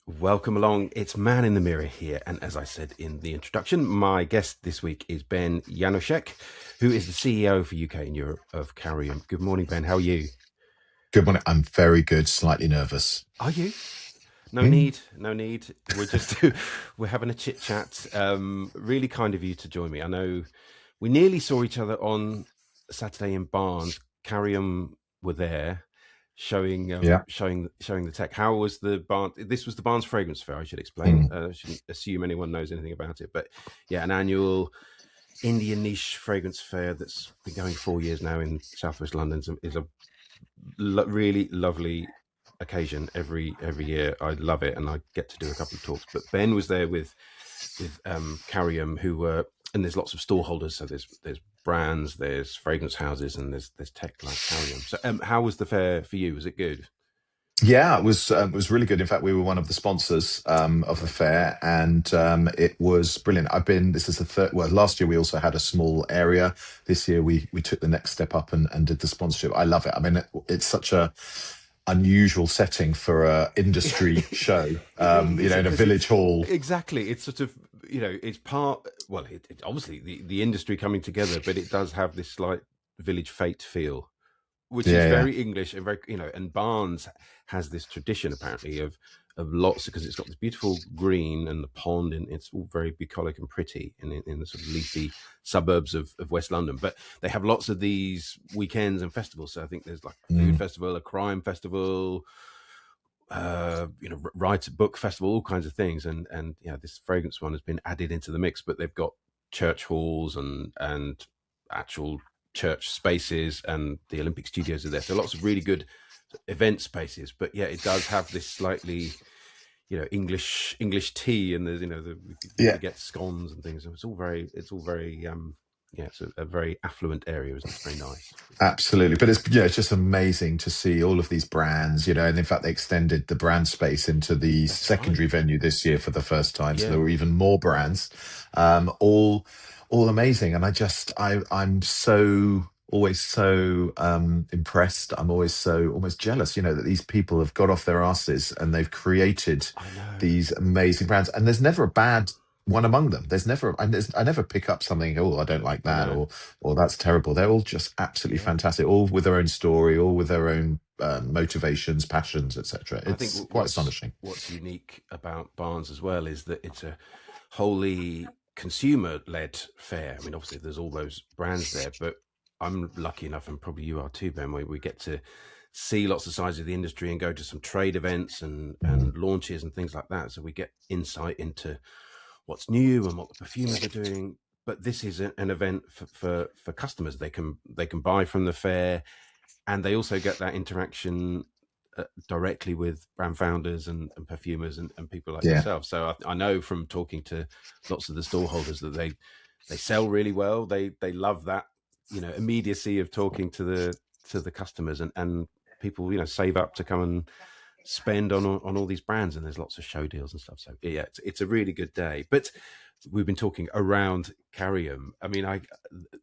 Welcome along. It's Man in the Mirror here. And as I said in the introduction, my guest this week is Ben Janoušek, who is the CEO for UK and Europe of Kaorium. Good morning, Ben. How are you? Good morning. I'm very good, slightly nervous. Are you? No Mm. need. No need. We're just we're having a chit chat. Really kind of you to join me. I know we nearly saw each other on Saturday in Barnes. Kaorium were there showing Yeah. showing the tech. How was the Barnes? This was the Barnes Fragrance Fair. I should explain. Mm. I shouldn't assume anyone knows anything about it, but yeah, an annual Indian niche fragrance fair that's been going 4 years now in Southwest London. Is a really lovely occasion every year. I love it, and I get to do a couple of talks. But Ben was there with Kaorium, who were, and there's lots of stall holders. So there's brands, there's fragrance houses, and there's tech like Kaorium. So how was the fair for you? Was it good? Yeah, it was really good. In fact, we were one of the sponsors of the Great. fair, and it was brilliant. I've been. This is the third. Well, last year we also had a small area. This year we took the next step up and did the sponsorship. I love it. I mean, it's such a unusual setting for a industry show. It is In a because village it's hall. exactly, it's sort of, it's part, well, it's obviously the industry coming together, but it does have this slight village fete feel, which is Yeah, yeah. very English and very, and Barnes has this tradition apparently of lots, because it's got this beautiful green and the pond, and it's all very bucolic and pretty in the sort of leafy suburbs of West London. But they have lots of these weekends and festivals. So I think there's like a food Mm. festival, a crime festival, write a book festival, all kinds of things, and this fragrance one has been added into the mix. But they've got church halls and actual church spaces, and the Olympic studios are there, so lots of really good event spaces. But yeah, it does have this slightly English tea, and there's you Yeah. get scones and things. So it's all very yeah, it's a very affluent area, isn't it? It's very nice. Absolutely. But it's just amazing to see all of these brands, and in fact they extended the brand space into the That's right. secondary venue this year for the first time. So there Yeah. were even more brands, all amazing. And I'm so always so impressed. I'm always so almost jealous, that these people have got off their asses and they've created I know. these amazing brands. And there's never a bad one among them. I never pick up something, oh, I don't like I that, know. or that's terrible. They're all just absolutely Yeah. fantastic, all with their own story, all with their own motivations, passions, etc. I think It's quite what's astonishing. what's unique about Barnes as well is that it's a wholly consumer-led fair. I mean, obviously, there's all those brands there, but I'm lucky enough, and probably you are too, Ben, where we get to see lots of sides of the industry and go to some trade events Mm. and launches and things like that. So we get insight into what's new and what the perfumers are doing. But this is an event for customers. They can buy from the fair, and they also get that interaction directly with brand founders and perfumers and people like Yeah. yourself. So I know from talking to lots of the stall holders that they sell really well. They love that immediacy of talking to the customers, and people save up to come and spend on all these brands, and there's lots of show deals and stuff. So yeah, it's a really good day. But we've been talking around Carium. I mean,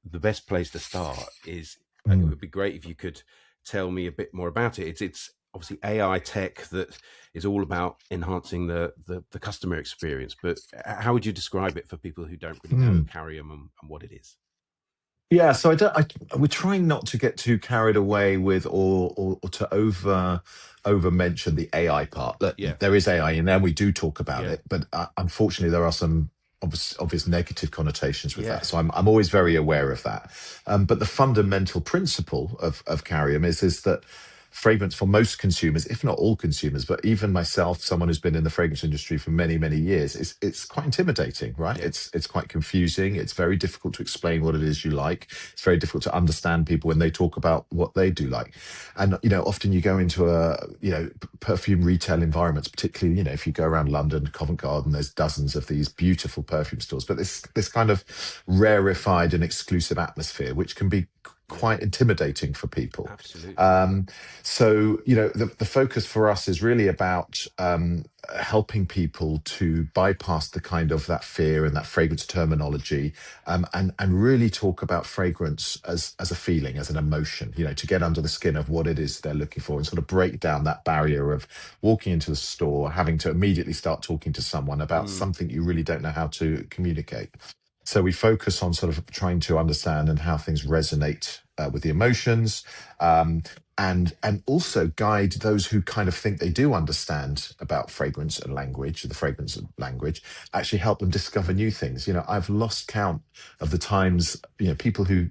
the best place to start is, it Mm. would be great if you could tell me a bit more about it. It's obviously AI tech that is all about enhancing the customer experience. But how would you describe it for people who don't really know Mm. Carium and what it is? Yeah, so I don't. We're trying not to get too carried away with or to over mention the AI part. That Yeah, there is AI in there, we do talk about yeah, it, but unfortunately there are some obvious negative connotations with yeah. that. So I'm always very aware of that. But the fundamental principle of Carium is that fragrance for most consumers, if not all consumers, but even myself, someone who's been in the fragrance industry for many, many years, it's quite intimidating, right? Yeah. It's quite confusing. It's very difficult to explain what it is you like. It's very difficult to understand people when they talk about what they do like. And often you go into perfume retail environments, particularly if you go around London, Covent Garden, there's dozens of these beautiful perfume stores, but this kind of rarefied and exclusive atmosphere, which can be Yeah, quite intimidating for people. absolutely. Um, so, the focus for us is really about helping people to bypass the kind of that fear and that fragrance terminology, and really talk about fragrance as a feeling, as an emotion, to get under the skin of what it is they're looking for and sort of break down that barrier of walking into the store, having to immediately start talking to someone about Mm, something you really don't know how to communicate. So we focus on sort of trying to understand and how things resonate with the emotions, and also guide those who kind of think they do understand about fragrance and language, the fragrance and language, actually help them discover new things. I've lost count of the times, people who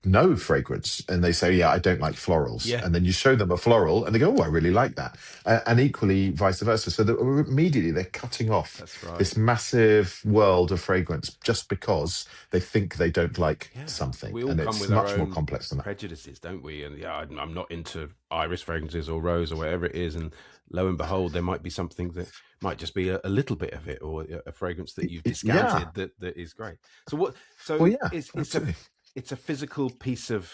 know fragrance and they say, yeah, I don't like florals, yeah, and then you show them a floral and they go, oh, I really like that. And equally vice versa, so that immediately they're cutting off that's right. this massive world of fragrance just because they think they don't like Yeah, something, we all and come it's with our much more own complex than that. prejudices, don't we? And yeah, I'm not into iris fragrances or rose or whatever it is. And lo and behold, there might be something that might just be a little bit of it, or a fragrance that you've Yeah, discounted that is great. So what? well, So yeah, absolutely. it's a physical piece of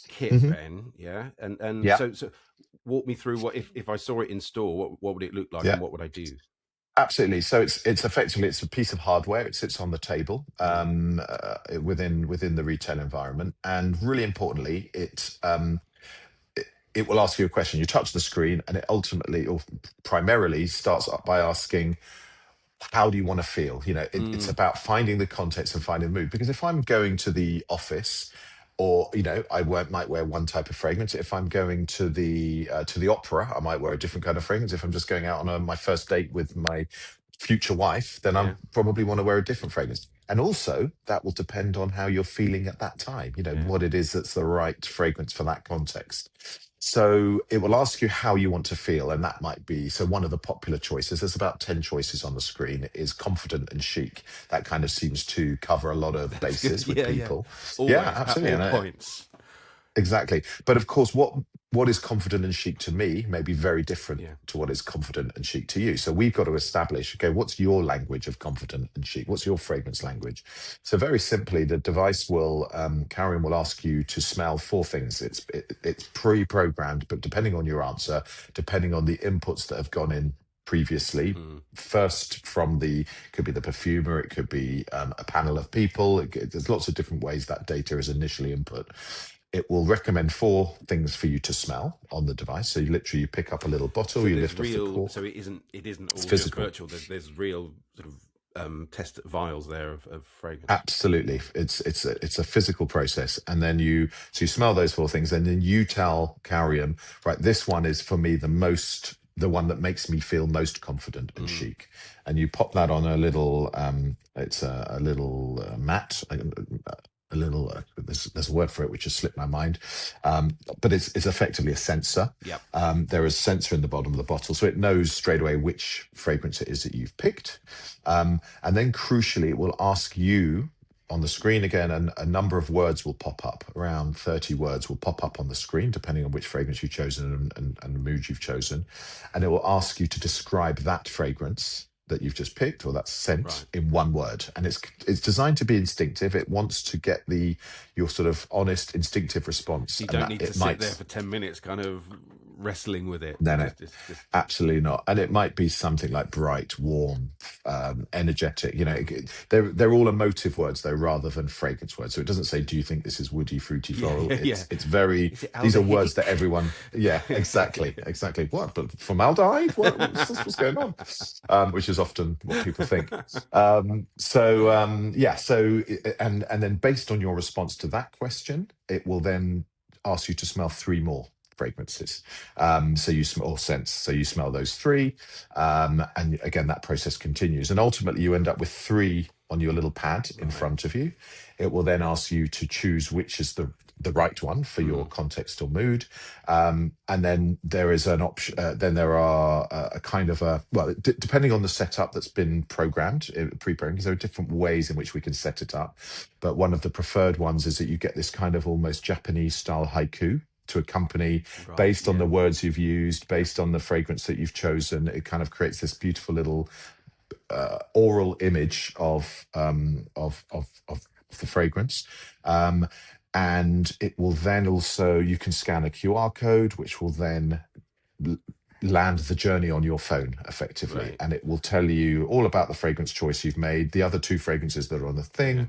kit, Hmm. then, yeah. And Yeah, so walk me through what if I saw it in store, what would it look like, yeah. and what would I do? Absolutely. So it's effectively it's a piece of hardware. It sits on the table, Mm, within the retail environment, and really importantly, it, it will ask you a question. You touch the screen, and it ultimately or primarily starts up by asking, how do you want to feel? It's mm, about finding the context and finding the mood. Because if I'm going to the office, or might wear one type of fragrance. If I'm going to the opera, I might wear a different kind of fragrance. If I'm just going out on my first date with my future wife, then I yeah, probably want to wear a different fragrance. And also, that will depend on how you're feeling at that time. yeah. What it is that's the right fragrance for that context. So it will ask you how you want to feel, and that might be so. One of the popular choices, there's about 10 choices on the screen, is confident and chic. That kind of seems to cover a lot of That's good. bases with Yeah, yeah. people. Yeah, Always at absolutely. all And points. exactly. But of course, what is confident and chic to me may be very different Yeah. to what is confident and chic to you. So we've got to establish, okay, what's your language of confident and chic? What's your fragrance language? So very simply, the device Kaorium will ask you to smell four things. It's pre-programmed, but depending on your answer, depending on the inputs that have gone in previously, Mm. first from could be the perfumer, it could be a panel of people. There's lots of different ways that data is initially input. It will recommend four things for you to smell on the device. So you pick up a little bottle, So you there's lift off the real. So cork. it isn't It's all just physical. virtual. There's real sort of test vials there of fragrance. Absolutely. It's a physical process. And then you smell those four things, and then you tell Carium, right, this one is for me the one that makes me feel most confident and Mm. chic. And you pop that on a little it's a little mat, a little there's a word for it which has slipped my mind. But it's effectively a sensor. Yep. There is a sensor in the bottom of the bottle, so it knows straight away which fragrance it is that you've picked. And then crucially, it will ask you on the screen again, and a number of words will pop up. Around 30 words will pop up on the screen, depending on which fragrance you've chosen and the mood you've chosen. And it will ask you to describe that fragrance that you've just picked or that scent Right. in one word. And it's designed to be instinctive. It wants to get your sort of honest, instinctive response. So you And don't that need to it sit there might for 10 minutes, kind of wrestling with it. no, no, Just. absolutely not. And it might be something like bright, warm, energetic. They're all emotive words though, rather than fragrance words. So it doesn't say, "Do you think this is woody, fruity, Yeah, floral?" yeah, yeah. It's very. Is it These are words that aldehydic? everyone. Yeah, exactly, exactly. What? But formaldehyde? What's going on? Which is often what people think. Yeah. And then based on your response to that question, it will then ask you to smell three more fragrances. So you smell or scents. So you smell those three, and again that process continues, and ultimately you end up with three on your little pad in Right. front of you. It will then ask you to choose which is the right one for your Mm. context or mood, and then there is an option. Then there are a kind of depending on the setup that's been programmed, pre-programmed, because there are different ways in which we can set it up. But one of the preferred ones is that you get this kind of almost Japanese style haiku to accompany Right. based on Yeah. the words you've used, Yeah. based on the fragrance that you've chosen. It kind of creates this beautiful little oral image of the fragrance. Um, and it will then also, you can scan a QR code, which will then l- land the journey on your phone effectively, Right. and it will tell you all about the fragrance choice you've made, the other two fragrances that are on the Yeah.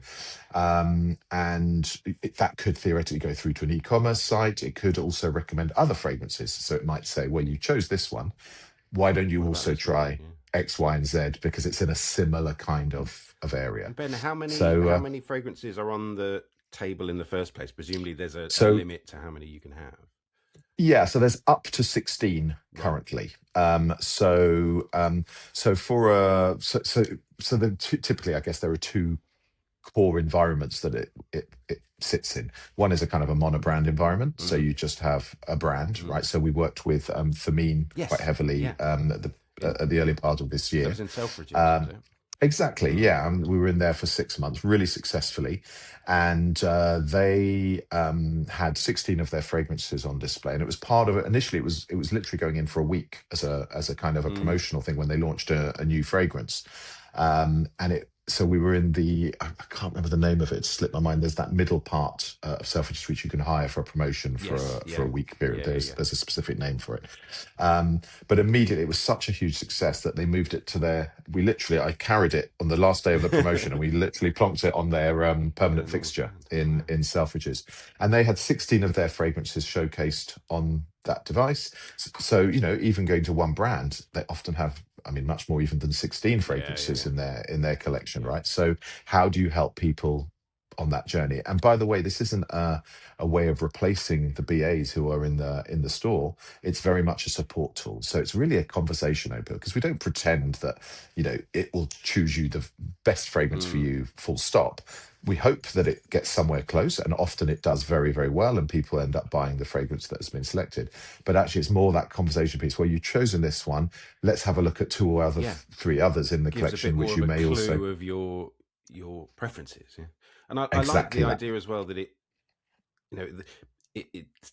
thing, and that could theoretically go through to an e-commerce site. It could also recommend other fragrances, so it might say, well, you chose this one, why don't you What about also this one? try Yeah. X, Y, and Z, because it's in a similar kind of area. And Ben, how many So how many fragrances are on the table in the first place? Presumably, there's a so limit to how many you can have. yeah, so there's up to 16 Right. currently. So for typically, I guess there are two core environments that it sits in. One is a kind of a monobrand environment, so Mm. you just have a brand, Mm. right? So we worked with Thameen quite Yes. heavily Yeah. In at the early part of this that year. was in Selfridges, was Um, it? exactly, Mm. yeah. We were in there for 6 months, really successfully, and they had 16 of their fragrances on display, and it was part of it. Initially, it was literally going in for a week as a kind of a Mm. promotional thing when they launched a new fragrance, and it. So we were in I can't remember the name of it. It slipped my mind. There's that middle part of Selfridges which you can hire for a promotion Yes. for Yeah. a week period. Yeah. Yeah. There's Yeah. there's a specific name for it. But immediately it was such a huge success that they moved it to I carried it on the last day of the promotion and we literally plonked it on their Their permanent normal fixture stand. in Wow. Selfridges. And they had 16 of their fragrances showcased on that device. So, even going to one brand, they often have, I mean, much more even than 16 Yeah. Yeah. fragrances Yeah. in their collection, Yeah. right? So how do you help people on that journey? And by the way, this isn't a way of replacing the BAs who are in the store. It's very much a support tool. So it's really a conversation opener because we don't pretend that, it will choose you the best fragrance for Mm. you, full stop. We hope that it gets somewhere close, and often it does very, very well, and people end up buying the fragrance that has been selected. But actually, it's more that conversation piece where you've chosen this one. Let's have a look at two or Yeah. three others in the Gives a bit collection, more which of you a may also clue of your preferences. Yeah. And I like the exactly that. idea as well that you know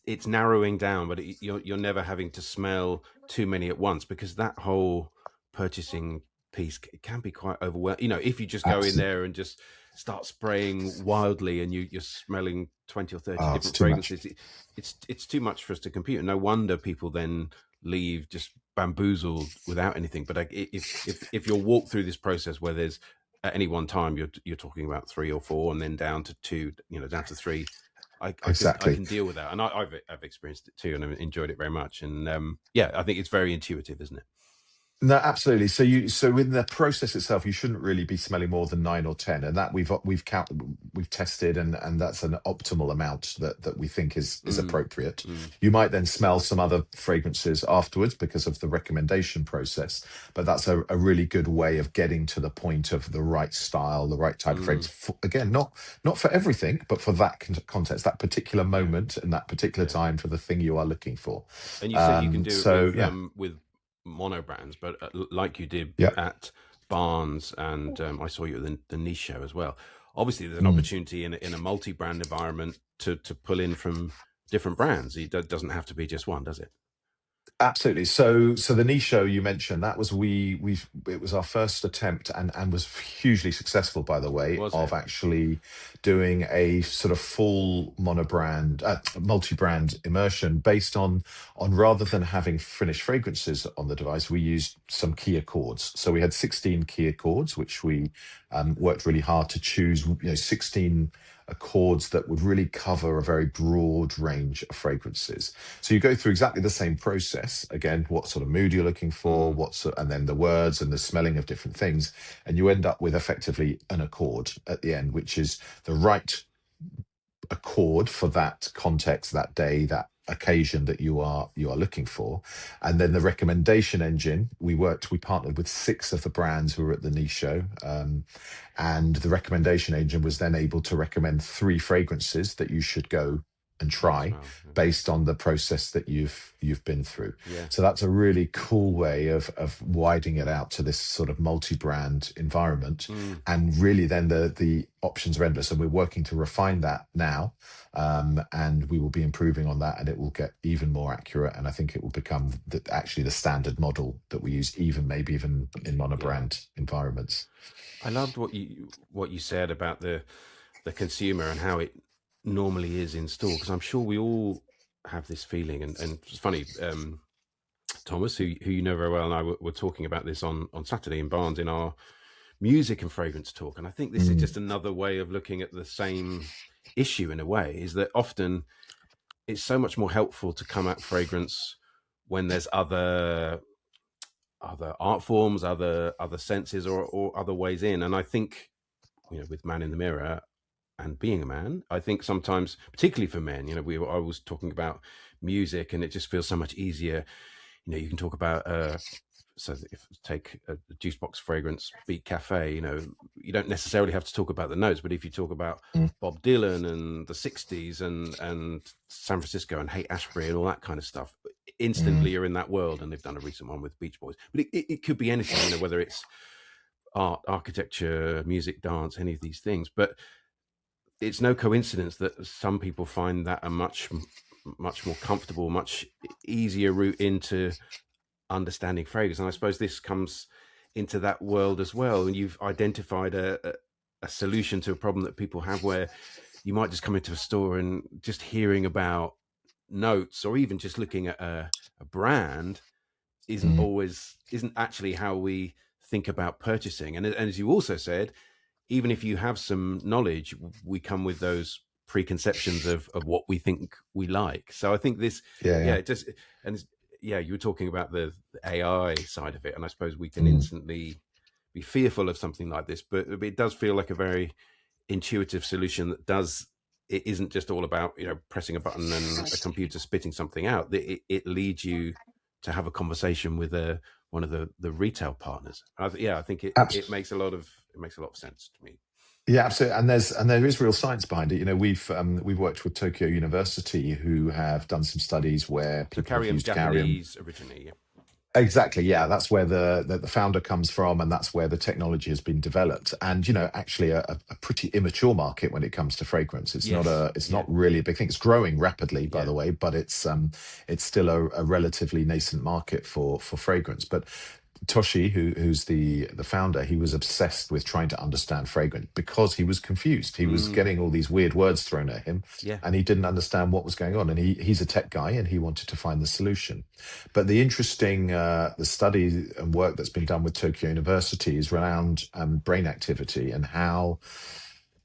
it's narrowing down, but you're never having to smell too many at once, because that whole purchasing piece can be quite overwhelming. If you just go in Absolutely. there and just start spraying wildly and you're smelling 20 or 30 Oh, it's different too much. fragrances, it's too much for us to compute. No wonder people then leave just bamboozled without anything. But if you'll walk through this process where there's at any one time you're talking about three or four and then down to two, down to three, I Exactly. can deal with that, and I've experienced it too, and I've enjoyed it very much. And yeah, I think it's very intuitive, isn't it? No, absolutely. So in the process itself, you shouldn't really be smelling more than 9 or 10, and that we've tested, and that's an optimal amount that we think is Mm, appropriate. mm, You might then smell some other fragrances afterwards because of the recommendation process, but that's a really good way of getting to the point of the right style, the right type of fragrance. mm, Again, not for everything, but for that context, that particular yeah, moment, and that particular yeah. time for the thing you are looking for. And you said you can do it So yeah, with mono brands, but like you did yeah. at Barnes, and I saw you at the niche show as well. Obviously, there's an Mm. opportunity in a multi-brand environment to pull in from different brands. It doesn't have to be just one, does it? Absolutely. So the niche show you mentioned, that was it was our first attempt, and was hugely successful, by the way, Was of it? actually doing a sort of full monobrand, multi-brand immersion based on rather than having finished fragrances on the device, we used some key accords. So we had 16 key accords, which we worked really hard to choose, 16 accords that would really cover a very broad range of fragrances. So you go through exactly the same process again, what sort of mood you're looking for, Mm, and then the words and the smelling of different things, and you end up with effectively an accord at the end, which is the right accord for that context, that day, that occasion that you are looking for. And then the recommendation engine, we partnered with 6 of the brands who were at the niche show, and the recommendation engine was then able to recommend 3 fragrances that you should go and and try smell. based on the process that you've been through. Yeah. So that's a really cool way of widening it out to this sort of multi-brand environment. Mm, And really then the options are endless, and we're working to refine that now, and we will be improving on that, and it will get even more accurate, and I think it will become actually the standard model that we use, maybe even in yeah. monobrand environments. I loved what you said about the consumer and how it normally is in store, because I'm sure we all have this feeling. And it's funny, Thomas, who you know very well, and I were talking about this on Saturday in Barnes in our music and fragrance talk. And I think this is Mm, just another way of looking at the same issue in a way, is that often it's so much more helpful to come at fragrance when there's other art forms, other senses, or other ways in. And I think, with Man in the Mirror and being a man, I think sometimes, particularly for men, I was talking about music, and it just feels so much easier. You can talk about so if take a juice box fragrance, Beat Cafe, you don't necessarily have to talk about the notes, but if you talk about mm, Bob Dylan and the 60s and San Francisco and Haight Ashbury and all that kind of stuff, instantly mm. you're in that world. And they've done a recent one with Beach Boys, but it could be anything, whether it's art, architecture, music, dance, any of these things. But it's no coincidence that some people find that a much more comfortable, much easier route into understanding fragrance. And I suppose this comes into that world as well. And you've identified a solution to a problem that people have, where you might just come into a store and just hearing about notes, or even just looking at a brand, Mm. isn't actually how we think about purchasing. And as you also said, even if you have some knowledge, we come with those preconceptions of what we think we like. So I think this, Yeah, yeah, yeah. it just, and yeah, you were talking about the AI side of it, and I suppose we can Mm. instantly be fearful of something like this, but it does feel like a very intuitive solution it isn't just all about pressing a button and a computer spitting something out. It leads you to have a conversation with one of the retail partners. I think it Abs- makes a lot of sense to me. Yeah, absolutely. And there is real science behind it. We've worked with Tokyo University, who have done some studies where So people have Kaorium's used Kaorium. Japanese originally. Yeah. Exactly. Yeah, that's where the founder comes from, and that's where the technology has been developed. And actually, a pretty immature market when it comes to fragrance. Yes. It's Yeah. not really a big thing. It's growing rapidly, by Yeah. the way, but it's still a relatively nascent market for fragrance. But Toshi, who's the founder, he was obsessed with trying to understand fragrance because he was confused. He was Mm, getting all these weird words thrown at him, yeah. and he didn't understand what was going on. And he's a tech guy, and he wanted to find the solution. But the interesting the study and work that's been done with Tokyo University is around brain activity, and how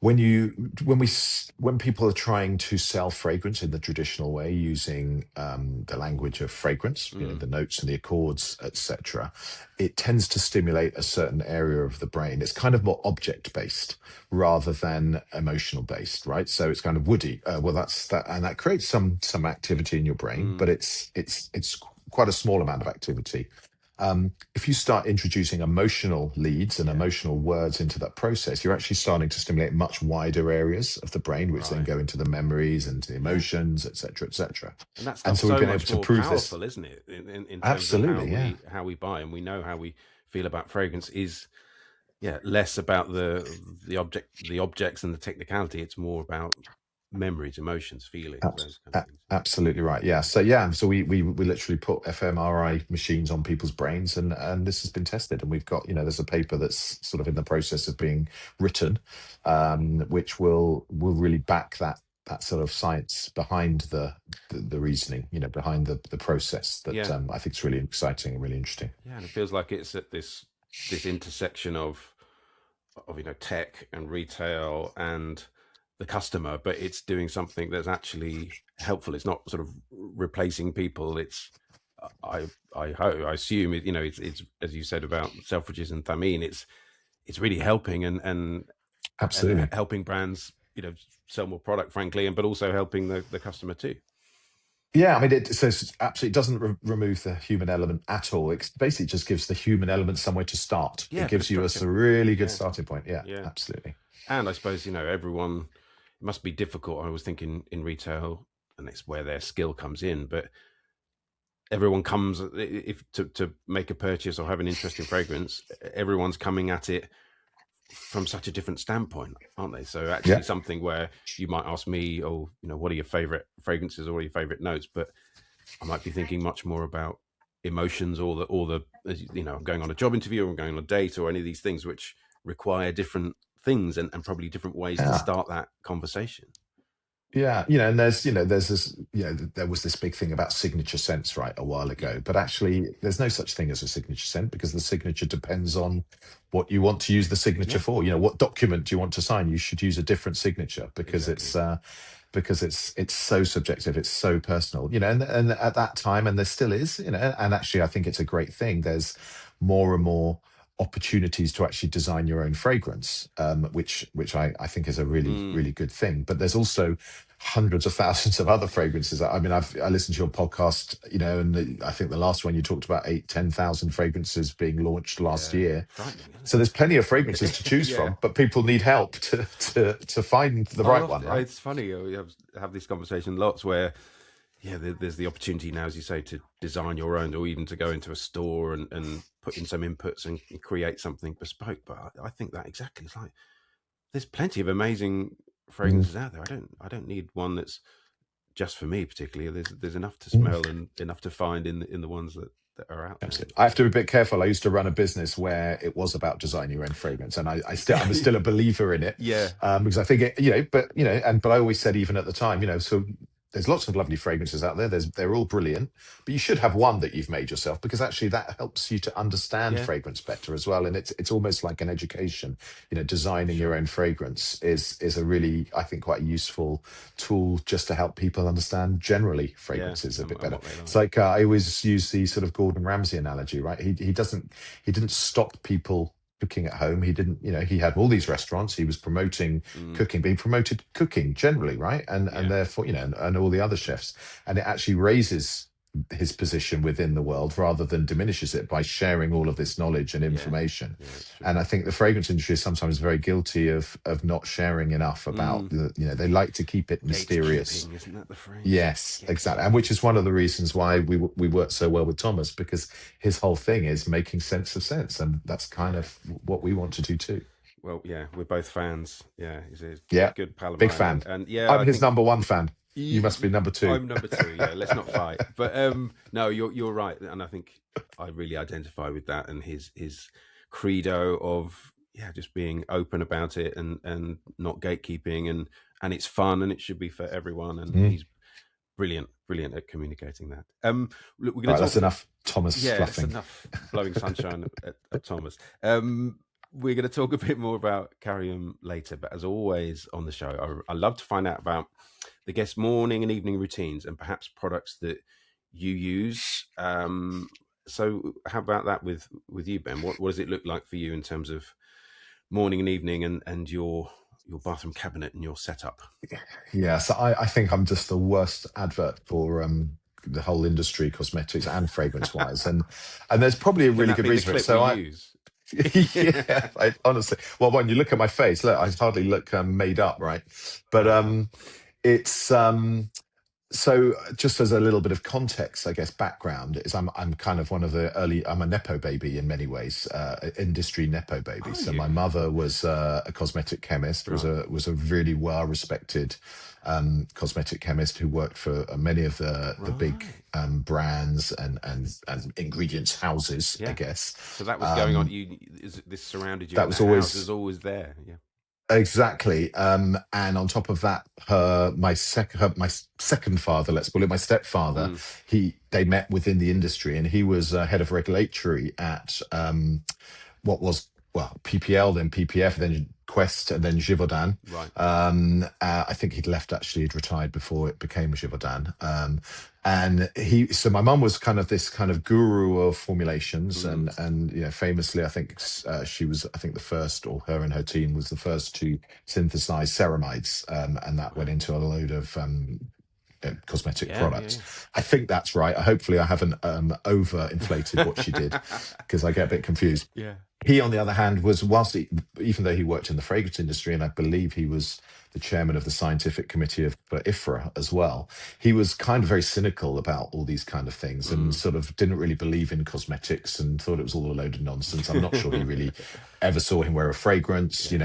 when people are trying to sell fragrance in the traditional way, using the language of fragrance, Mm, the notes and the accords, etc., it tends to stimulate a certain area of the brain. It's kind of more object based rather than emotional based, right? So it's kind of woody. Well, that's that, and that creates some activity in your brain, but mm, it's quite a small amount of activity. If you start introducing emotional leads and yeah. emotional words into that process, you're actually starting to stimulate much wider areas of the brain, which then Right. go into the memories and the Yeah. emotions, etc., etc. And that And stuff's so we've so been able much to more prove this. powerful, isn't it? In terms of Absolutely, yeah. how we buy, and we know how we feel about fragrance is, yeah, less about the objects and the technicality. It's more about memories, emotions, feelings, those kind of things. Absolutely right. Yeah. So yeah. So we literally put fMRI machines on people's brains, and this has been tested, and we've got there's a paper that's sort of in the process of being written, which will really back that sort of science behind the reasoning, behind the process that Yeah. I think is really exciting and really interesting. Yeah, and it feels like it's at this intersection of tech and retail and the customer, but it's doing something that's actually helpful. It's not sort of replacing people. It's I hope, I assume it's as you said about Selfridges and Thameen. It's really helping and Absolutely. helping brands sell more product, frankly, and but also helping the customer too. Yeah, I mean, it absolutely doesn't remove the human element at all. It basically just gives the human element somewhere to start. Yeah, It a bit of gives you structure. a really good Yeah, starting point. Yeah, yeah. absolutely. And I suppose everyone, it must be difficult. I was thinking in retail, and it's where their skill comes in. But everyone comes, if to make a purchase or have an interest in fragrance, everyone's coming at it from such a different standpoint, aren't they? So actually, Yeah, something where you might ask me, oh, what are your favorite fragrances or what are your favorite notes? But I might be thinking much more about emotions, or the I'm going on a job interview, or I'm going on a date, or any of these things which require different things, and probably different ways to yeah. start that conversation. Yeah, and there's this, there was this big thing about signature scents, right, a while Yeah, ago. But actually, there's no such thing as a signature scent because the signature depends on what you want to use the signature yeah, for. What document do you want to sign? You should use a different signature exactly. because it's so subjective, it's so personal, and at that time, and there still is, and actually, I think it's a great thing. There's more and more opportunities to actually design your own fragrance, which I think is a really, Mm, really good thing. But there's also hundreds of thousands of other fragrances. I mean, I listened to your podcast, and I think the last one you talked about 8, 10,000 fragrances being launched last yeah, year. frightening, So there's plenty of fragrances to isn't it? choose Yeah. from, but people need help to find the I right one, often, right? it's funny. We have this conversation lots where, yeah, there's the opportunity now, as you say, to design your own, or even to go into a store and put in some inputs and create something bespoke. But I think that exactly, it's like there's plenty of amazing Mm. fragrances out there. I don't need one that's just for me particularly. There's enough to Mm. smell and enough to find in the ones that are out there. Absolutely. I have to be a bit careful. I used to run a business where it was about designing your own fragrance, and I'm still a believer in it, Yeah, because I think but I always said even at the time, so there's lots of lovely fragrances out there. They're all brilliant, but you should have one that you've made yourself because actually that helps you to understand yeah, fragrance better as well, and it's almost like an education. Designing your sure, own fragrance is a really, I think, quite useful tool just to help people understand generally yeah, fragrances a bit and better. what they It's like. like I always use the sort of Gordon Ramsay analogy, right? He didn't stop people cooking at home. He didn't, he had all these restaurants. He was promoting Mm, cooking, but he promoted cooking generally, right? And yeah, therefore, and all the other chefs, and it actually raises his position within the world rather than diminishes it by sharing all of this knowledge and yeah, information. yeah, it's true. And I think the fragrance industry is sometimes very guilty of not sharing enough about Mm, they like to keep it mysterious. gatekeeping, isn't that the phrase? Yes, exactly. And which Gatekeeping. is one of the reasons why we work so well with Thomas, because his whole thing is making sense of sense. And that's kind Yeah. of what we want to do too. Well, yeah, we're both fans. Yeah, he's a Yeah. good pal of Big mine, fan. and yeah, I'm I his think number one fan. You must be number two. I'm number two. Yeah, let's not fight. But no, you're right, and I think I really identify with that and his credo of, yeah, just being open about it and not gatekeeping, and it's fun and it should be for everyone, and Mm. he's brilliant at communicating that. Look, we're All going right, to talk that's a bit. enough Thomas Yeah, it's fluffing. enough blowing sunshine at Thomas. We're going to talk a bit more about Kaorium later, but as always on the show, I love to find out about the guest morning and evening routines and perhaps products that you use. So, how about that with you, Ben? What does it look like for you in terms of morning and evening and your bathroom cabinet and your setup? Yeah, so I think I'm just the worst advert for the whole industry, cosmetics and fragrance wise, and there's probably a Can really that good be the reason for it. clip we So I use? yeah, honestly, well, when you look at my face, look, I hardly look made up, right? But Uh, it's so just as a little bit of context, I guess background is I'm kind of one of the early. I'm a nepo baby in many ways, industry nepo baby. are So you my mother was a cosmetic chemist, was right? a really well respected cosmetic chemist who worked for many of the big Right. brands and ingredients houses, I Yeah. guess. So that was going on. Um, This surrounded you that in the was house. Is always always there. Yeah. exactly. And on top of that, my second father, let's call it my stepfather, Mm, they met within the industry, and he was head of regulatory at what was PPL, then PPF, then Quest, and then Givaudan. right. I think he'd left actually; he'd retired before it became Givaudan. And so my mum was kind of this kind of guru of formulations, Mm, and famously, I think she was, I think the first, or her and her team was the first to synthesize ceramides, and that went wow. into a load of cosmetic Yeah. products. I think that's right. Hopefully, I haven't over inflated what she did Yeah. because I get a bit confused. Yeah. He, on the other hand, even though he worked in the fragrance industry, and I believe he was the chairman of the scientific committee for IFRA as well, he was kind of very cynical about all these kind of things and Mm. sort of didn't really believe in cosmetics and thought it was all a load of nonsense. I'm not sure he really ever saw him wear a fragrance. Yeah.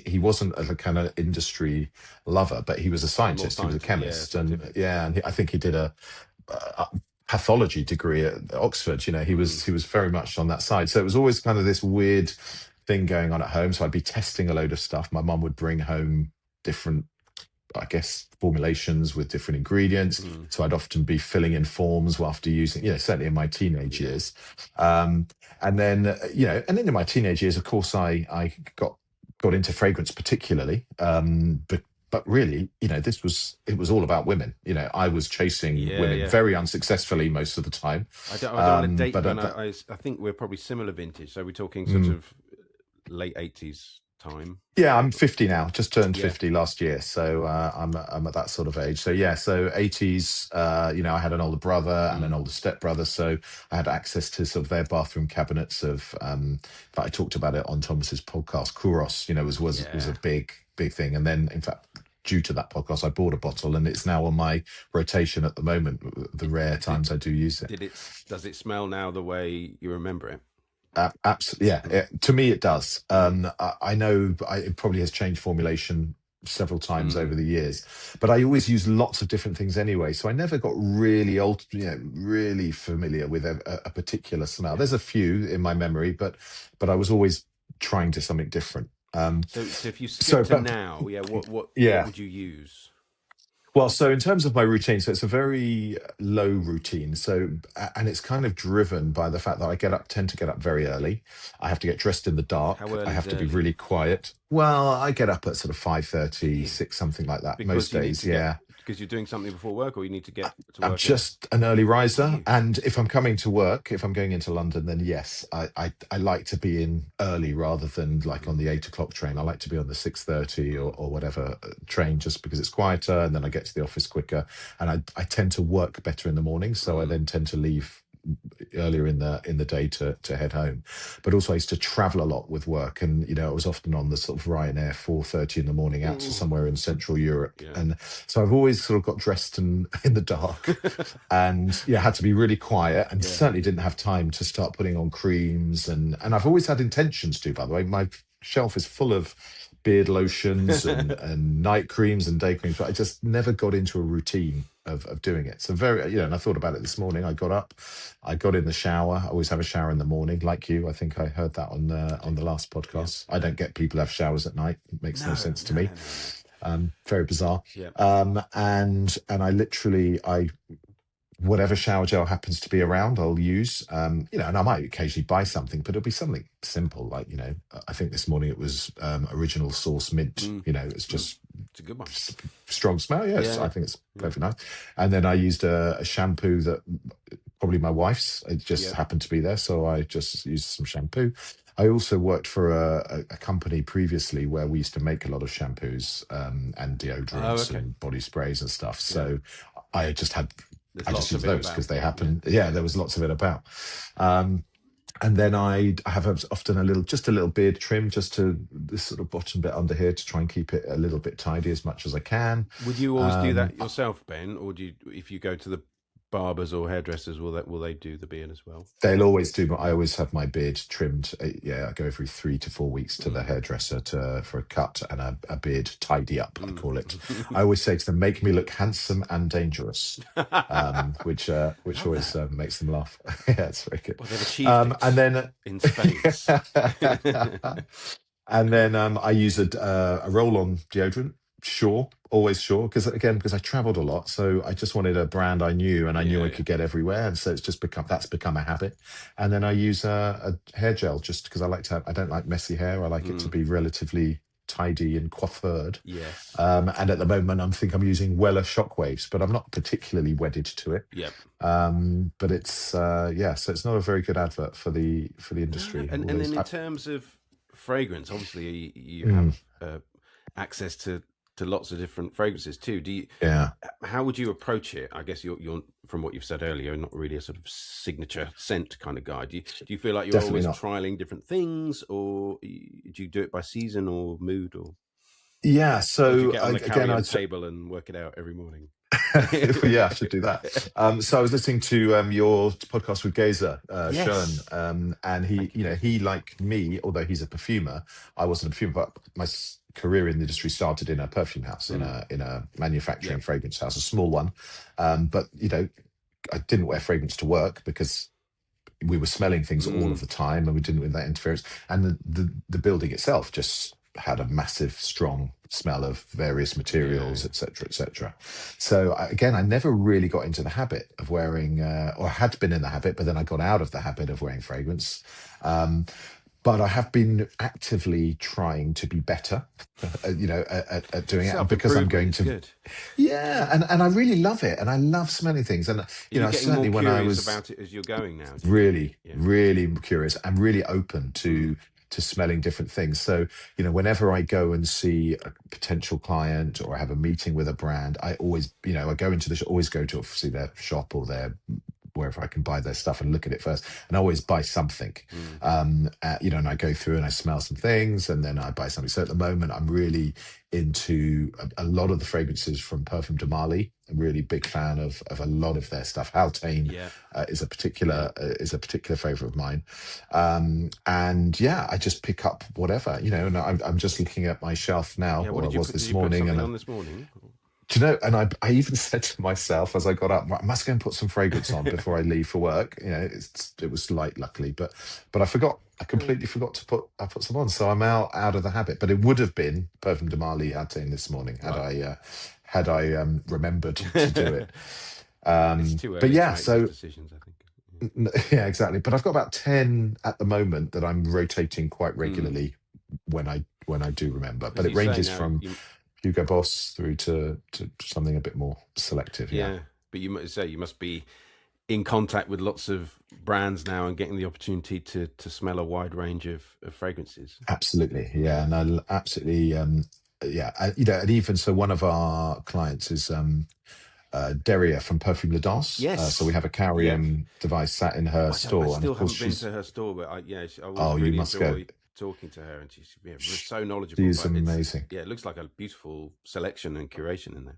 He wasn't a kind of industry lover, but he was a More scientist. He was a scientific. Yeah. chemist, and Scientific. yeah, and I think he did a pathology degree at Oxford. He Mm, was very much on that side. So it was always kind of this weird thing going on at home. So I'd be testing a load of stuff. My mum would bring home different I guess, formulations with different ingredients. So I'd often be filling in forms after using, certainly in my teenage Yeah. years. And then, and then in my teenage years, of course, I got into fragrance particularly. But really, it was all about women. I was chasing Yeah, women yeah. very unsuccessfully most of the time. I don't want to date you, But Ben. I think we're probably similar vintage. So we're talking sort mm, of late 80s time. yeah, I'm 50 now. Just turned Yeah. 50 last year, so I'm at that sort of age. So yeah, so 80s. I had an older brother and an older stepbrother, so I had access to sort of their bathroom cabinets of. In fact, I talked about it on Thomas's podcast. Kouros, was a Yeah. big thing, and then in fact, due to that podcast, I bought a bottle, and it's now on my rotation at the moment. The rare Did times I do use it. does it smell now the way you remember it? Absolutely, yeah. Mm. To me, it does. Mm. I know it probably has changed formulation several times over Mm. the years, but I always use lots of different things anyway. So I never got really old, really familiar with a particular smell. Yeah. There's a few in my memory, but I was always trying to something different. So if you skip So, to but now, yeah, what yeah. would you use? Well, so in terms of my routine, so it's a very low routine. And it's kind of driven by the fact that tend to get up very early. I have to get dressed in the How dark. I early is have to be early? really quiet. Well, I get up at sort of five Do thirty, you? 6, something like that most Because you need days. to get Yeah. because you're doing something before work, or you need to get to I'm work at. just an early Do riser, you? and if I'm coming to work, if I'm going into London, then yes, I like to be in early rather than like on the 8 o'clock train. I like to be on the 6:30 Mm. or whatever train, just because it's quieter, and then I get to the office quicker, and I tend to work better in the morning, so I Mm. then tend to leave earlier in the day to head home. But also I used to travel a lot with work, and I was often on the sort of Ryanair 4:30 in the morning out to Ooh. somewhere in Central Europe, Yeah. and so I've always sort of got dressed in the dark, and yeah, had to be really quiet, and Yeah. certainly didn't have time to start putting on creams, and I've always had intentions to. By the way, my shelf is full of beard lotions and night creams and day creams, but I just never got into a routine of doing it. So and I thought about it this morning. I got up, I got in the shower. I always have a shower in the morning, like you. I think I heard that on the last Yeah. podcast. I don't get people who have showers at night. It makes no No, sense to no, me. no, no, no. Very bizarre. Yeah. And I literally whatever shower gel happens to be around, I'll use. And I might occasionally buy something, but it'll be something simple, like I think this morning it was original source mint. Mm. It's Mm. just It's a good one. strong smell. Yes, Yeah. I think it's Yeah. perfectly nice. And then I used a shampoo that probably my wife's. It just Yeah. happened to be there, so I just used some shampoo. I also worked for a company previously where we used to make a lot of shampoos and Oh, deodorants okay. and body sprays and stuff. Yeah. So I just had There's I just lots of used it those because about. they Yeah. happen. Yeah, there was lots of it about. And then I have often just a little beard trim, just to this sort of bottom bit under here, to try and keep it a little bit tidy as much as I can. Would you always do Um, that yourself, Ben, or do you, if you go to the barbers or hairdressers, will they do the beard as well? They'll always do, but I always have my beard trimmed. Yeah, I go every 3 to 4 weeks to the Mm. hairdresser for a cut and a beard tidy up, I call it. I Mm. always say to them, make me look handsome and dangerous, which Love always that. makes them laugh. Yeah, it's very good. Well, they've achieved And it then in spades. and then I use a roll-on deodorant. Sure, always Sure, because I traveled a lot, so I just wanted a brand I knew, and I knew Yeah, I yeah. could get everywhere, and so it's just become a habit. And then I use a hair gel, just because I don't like messy hair. I like it to Mm. be relatively tidy and coiffured. Yes. And at the moment, I'm using Weller Shockwaves, but I'm not particularly wedded to it. Yep. But it's yeah, so it's not a very good advert for the No, industry. and Although then in terms of fragrance, obviously you mm, have access to lots of different fragrances too. yeah. How would you approach it? I guess you're from what you've said earlier, not really a sort of signature scent kind of guy. Do you feel like you're Definitely always not. trialing different things, or do you do it by season or mood, Yeah. or do you So get on the again, Kaorium I'd say, table and work it out every morning? yeah, I should do that. So I was listening to your podcast with Geza Schön, Yes. and he, Thank you, Jason. he like me, although he's a perfumer. I wasn't a perfumer, but my career in the industry started in a perfume house, in Mm. a manufacturing Yep. fragrance house, a small one. But I didn't wear fragrance to work because we were smelling things all of Mm. the time, and we didn't want that interference. And the building itself just had a massive, strong smell of various materials, etc., etc. So again, I never really got into the habit of wearing, or had been in the habit, but then I got out of the habit of wearing fragrance. But I have been actively trying to be better, at doing it, and because I'm Self-improvement going is to, good. and I really love it, and I love smelling things, and Are you getting more certainly when I curious was about it as you're going now, do you think? really, really curious, I'm really open to smelling different things. So, whenever I go and see a potential client or I have a meeting with a brand, I always, I go into always go to obviously their shop or their wherever I can buy their stuff and look at it first, and I always buy something. And I go through and I smell some things, and then I buy something. So at the moment, I'm really into a lot of the fragrances from Parfum de Marly. I'm really big fan of a lot of their stuff. Haldane is a particular favorite of mine. And yeah, I just pick up whatever, and I'm just looking at my shelf now, Yeah, what or I did you was put? Did this you put morning, something and on this morning? do you know? And I even said to myself as I got up, I must go and put some fragrance on before I leave for work. It was light, luckily, but I forgot. I completely forgot to put some on. So I'm out of the habit. But it would have been Parfum de Marly Haldane this morning had I remembered to do it. It's too But early to yeah, make those so decisions, I think. yeah, exactly. But I've got about 10 at the moment that I'm rotating quite Mm. regularly when I do remember. But As it you say ranges now, from Hugo Boss through to something a bit more selective. Yeah, but you must say you must be in contact with lots of brands now and getting the opportunity to smell a wide range of fragrances. absolutely. Yeah, and I absolutely. And even so, one of our clients is Deria from Perfume La Danse. So we Yes. have a Yeah. Kaorium device sat in her I store, and of still course haven't been to her store, but I always oh, you really must go. enjoy talking to her, and she's so knowledgeable. She's But amazing. it looks like a beautiful selection and curation in there.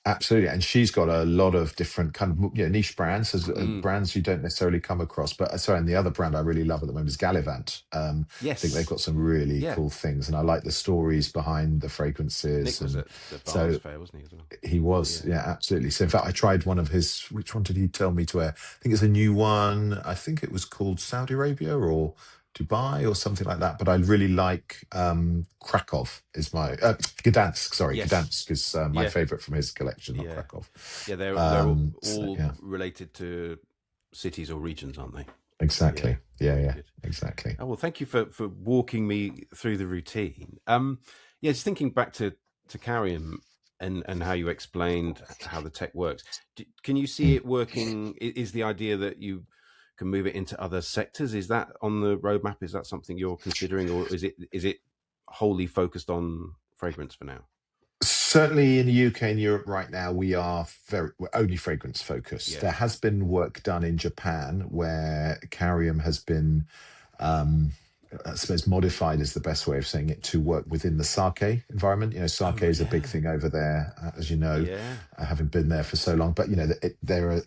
Absolutely, and she's got a lot of different kind of niche brands, as Mm. brands you don't necessarily come across. But sorry, and the other brand I really love at the moment is Gallivant. I think they've Yes. got some really Yeah. cool things, and I like the stories behind the Nick fragrances. was And at the Barnes so Fair, wasn't he, as well? he was, Yeah. yeah, absolutely. So in fact, I tried one of his. Which one did he tell me to wear? I think it's a new one. I think it was called Saudi Arabia or Dubai or something like that. But I really like Krakow is my Gdansk. Sorry, Yes. Gdansk is my Yeah. favorite from his collection, not Yeah. Krakow. Yeah. They're So all yeah, related to cities or regions, aren't they? Yeah. exactly. Yeah, Good. exactly. Oh well, thank you for walking me through the routine. Yeah, just thinking back to Kaorium and how you explained how the tech works. Can you see Mm. it working? Is the idea that you can move it into other sectors? Is that on the roadmap? Is that something you're considering, or is it wholly focused on fragrance for now? Certainly in the UK and Europe right now, we're only fragrance focused. Yeah. There has been work done in Japan where Carium has been, um, I suppose, modified is the best way of saying it, to work within the sake environment. Oh Sake is a big yeah. thing over there, as you know, Yeah. having been there for so long. But there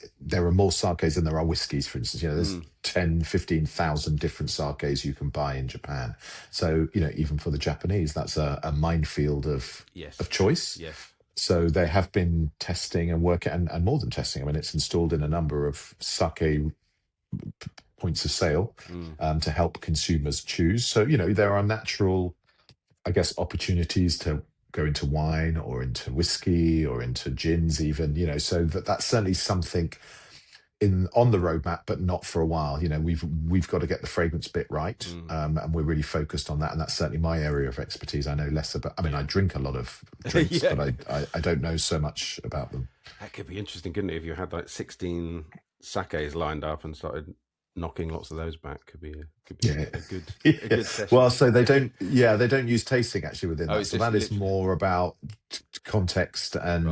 are more sakes than there are whiskies, for instance. There's Mm. 10, 15,000 different sakes you can buy in Japan. So even for the Japanese, that's a minefield of Yes. choice. Yes. So they have been testing and working, and more than testing. I mean, it's installed in a number of sake points of sale Mm. to help consumers choose. So there are natural, I guess, opportunities to go into wine or into whiskey or into gins, even. So that's certainly something in on the roadmap, but not for a while. We've got to get the fragrance bit right, Mm. and we're really focused on that. And that's certainly my area of expertise. I know less about. I mean, I Yeah. drink a lot of drinks, Yeah. but I don't know so much about them. That could be interesting, couldn't it? If you had like 16 sakes lined up and started knocking lots of those back, could be Yeah. a Yeah. good session. Well, so they don't use tasting actually within Oh, that. it's So just that is literally more about context and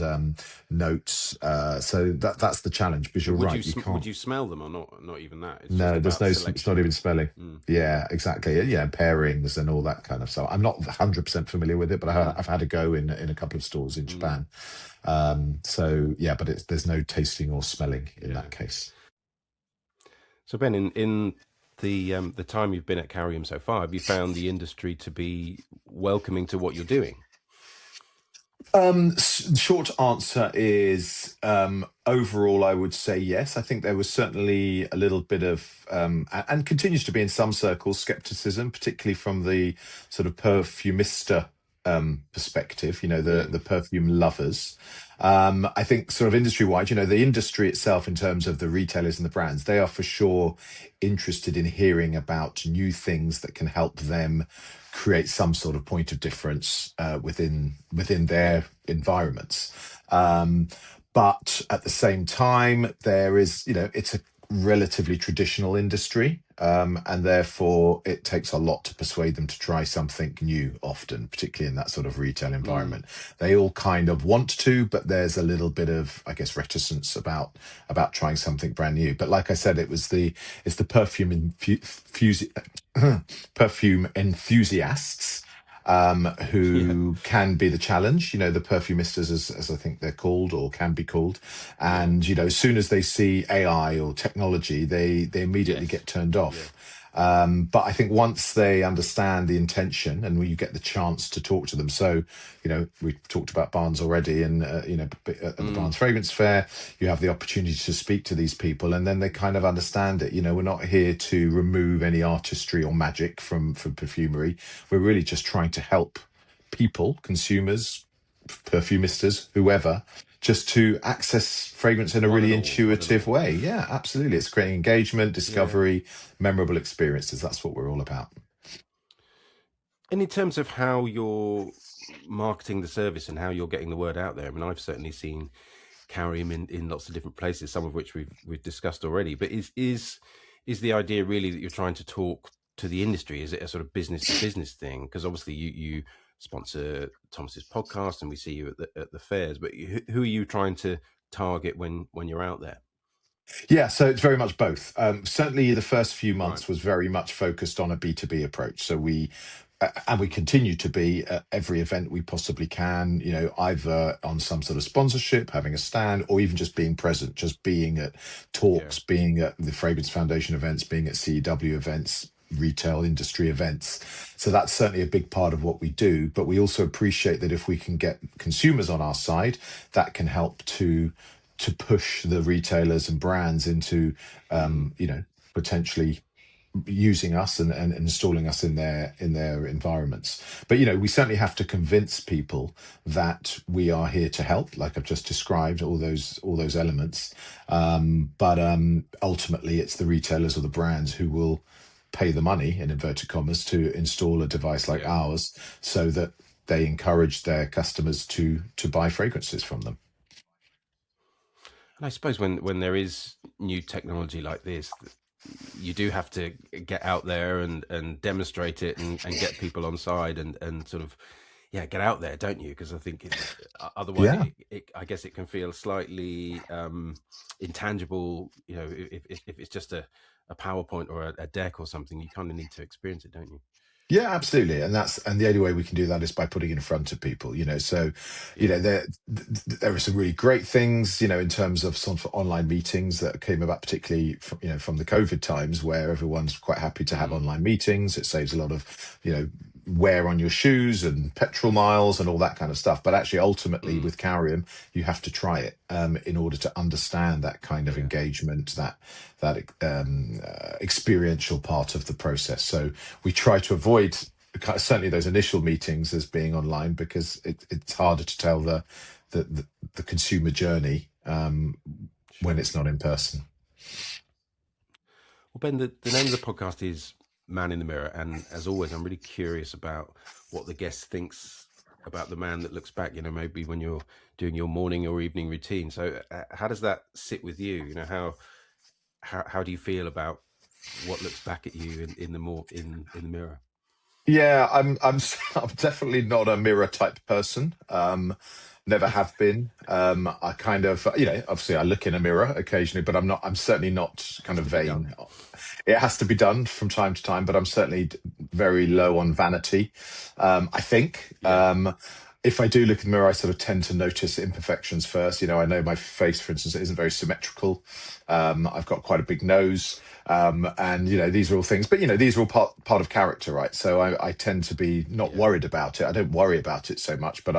right. notes. So that's the challenge, because But you're right. You would can't. you smell them or not? Not even that. It's just No, there's about no. It's not selection. even spelling. Mm, Yeah, exactly. Yeah, pairings and all that kind of stuff. I'm not 100% familiar with it, but mm, I've had a go in a couple of stores in mm, Japan. So yeah, but there's no tasting or smelling in yeah. that case. So Ben, in the time you've been at Kaorium so far, have you found the industry to be welcoming to what you're doing? Short answer is overall, I would say yes. I think there was certainly a little bit of, and continues to be in some circles, skepticism, particularly from the sort of perfumista perspective, Yeah. the perfume lovers. I think sort of industry wide, the industry itself, in terms of the retailers and the brands, they are for sure interested in hearing about new things that can help them create some sort of point of difference within Yeah. their environments. Um, but at the same time, there is, it's a relatively traditional industry, and therefore it takes a lot to persuade them to try something new. Often, particularly in that sort of retail Mm. environment, they all kind of want to, but there's a little bit of, I guess, reticence about trying something brand new. But like I said, it's the perfume enthusiasts Yeah. who can be the challenge, the perfumistas, as I think they're called or can be called. Yeah. And, as soon as they see AI or technology, they immediately Yes. get turned Yeah. off. But I think once they understand the intention and when you get the chance to talk to them, so, we talked about Barnes already, and, at the Mm. Barnes Fragrance Fair, you have the opportunity to speak to these people, and then they kind of understand it. We're not here to remove any artistry or magic from perfumery. We're really just trying to help people, consumers, perfumistas, whoever, just to access fragrance in a One and really all. One and intuitive all. way. Yeah, absolutely. It's creating engagement, Yeah. discovery, memorable experiences. That's what we're all about. And in terms of how you're marketing the service and how you're getting the word out there, I mean, I've certainly seen Kaorium in lots of different places, some of which we've discussed already. But is the idea really that you're trying to talk to the industry? Is it a sort of business to business thing? Because obviously you sponsor Thomas's podcast, and we see you at the fairs. But who are you trying to target when you're out there? Yeah, so it's very much both. Certainly, the first few Right. months was very much focused on a B2B approach. So and we continue to be at every event we possibly can, either on some sort of sponsorship, having a stand, or even just being present, just being at Yeah. talks, being at the Fragrance Foundation events, being at CEW events, retail industry events. So that's certainly a big part of what we do. But we also appreciate that if we can get consumers on our side, that can help to push the retailers and brands into, Mm. potentially using us and installing us in their environments. But we certainly have to convince people that we are here to help, like I've just described, all those elements. But ultimately, it's the retailers or the brands who will pay the money, in inverted commas, to install a device like Yeah. ours, so that they encourage their customers to buy fragrances from them. And I suppose when there is new technology like this, you do have to get out there and demonstrate it and get people on side and sort of get out there, don't you? Because I think otherwise Yeah. I guess it can feel slightly intangible. If it's just a PowerPoint or a deck or something, you kind of need to experience it, don't you? Yeah, absolutely, and the only way we can do that is by putting it in front of people. So, Yeah. there are some really great things, in terms of some online meetings that came about, particularly from the COVID times, where everyone's quite happy to have Mm. online meetings. It saves a lot of wear on your shoes and petrol miles and all that kind of stuff. But actually, ultimately, Mm. with Carium, you have to try it in order to understand that kind of Yeah. engagement, that experiential part of the process. So we try to avoid certainly those initial meetings as being online, because it's harder to tell the consumer journey when Sure. it's not in person. Well, Ben, the name of the podcast is Man in the Mirror, and as always, I'm really curious about what the guest thinks about the man that looks back. Maybe when you're doing your morning or evening routine. So, how does that sit with you? How do you feel about what looks back at you in the more in the mirror? Yeah, I'm definitely not a mirror type person. Never have been. I kind of, obviously I look in a mirror occasionally, but I'm certainly not kind Has of to be done. vain. It has to be done from time to time, but I'm certainly very low on vanity. I think. Yeah. If I do look in the mirror, I sort of tend to notice imperfections first. I know my face, for instance, isn't very symmetrical. I've got quite a big nose. And these are all things, but these are all part of character, right? So I tend to be not Yeah. worried about it. I don't worry about it so much, but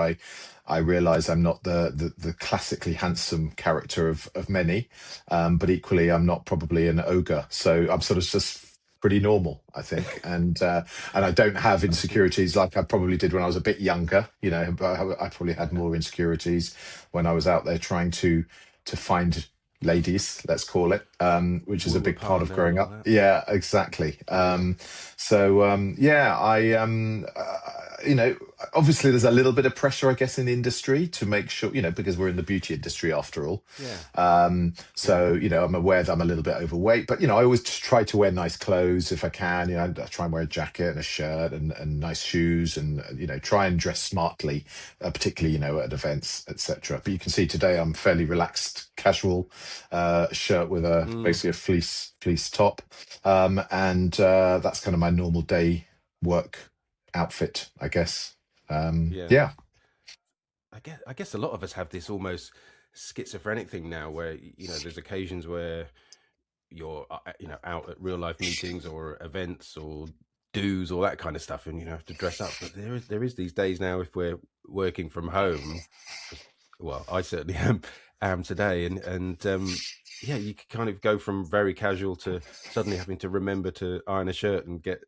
I realize I'm not the classically handsome character of many, but equally I'm not probably an ogre. So I'm sort of just pretty normal, I think, and I don't have I see. insecurities like I probably did when I was a bit younger. You know, but I probably had more insecurities when I was out there trying to find ladies, let's call it, which is a Woo a big part of partner and growing all up. that. Yeah, exactly. Yeah. Yeah, you know, obviously there's a little bit of pressure, I guess, in the industry to make sure, you know, because we're in the beauty industry after all. Yeah. Yeah. You know, I'm aware that I'm a little bit overweight, but you know, I always just try to wear nice clothes if I can. You know, I try and wear a jacket and a shirt and nice shoes, and you know, try and dress smartly, particularly you know at events, etc. But you can see today I'm fairly relaxed, casual shirt with a Mm, basically a fleece top, and that's kind of my normal day work outfit, I guess. yeah. Yeah, I guess a lot of us have this almost schizophrenic thing now where there's occasions where you're out at real life meetings or events or dues, all that kind of stuff, and you have to dress up. But there is these days now, if we're working from home, well, I certainly am today, and yeah, you can kind of go from very casual to suddenly having to remember to iron a shirt and get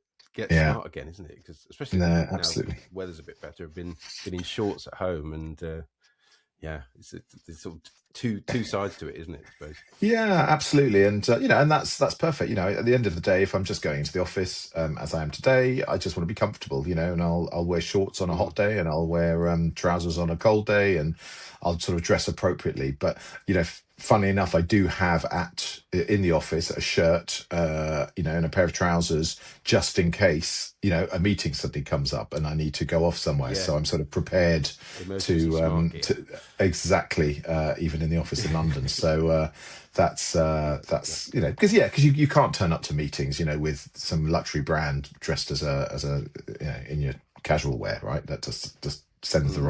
yeah, smart again, isn't it? Because especially no, now the absolutely. weather's a bit better, I've been in shorts at home, and yeah, it's sort of two sides to it, isn't it? I suppose. Yeah, absolutely, and you know, and that's perfect. You know, at the end of the day, if I'm just going into the office as I am today, I just want to be comfortable. You know, and I'll wear shorts on a Mm, hot day, and I'll wear trousers on a cold day, and I'll sort of dress appropriately. But you know, funnily enough, I do have in the office a shirt, you know, and a pair of trousers just in case you know a meeting suddenly comes up and I need to go off somewhere. yeah, So I'm sort of prepared emergency smart gear. to exactly even in the office in London. So that's you know because you can't turn up to meetings you know with some luxury brand dressed as a you know in your casual wear, right? That just sends Mm.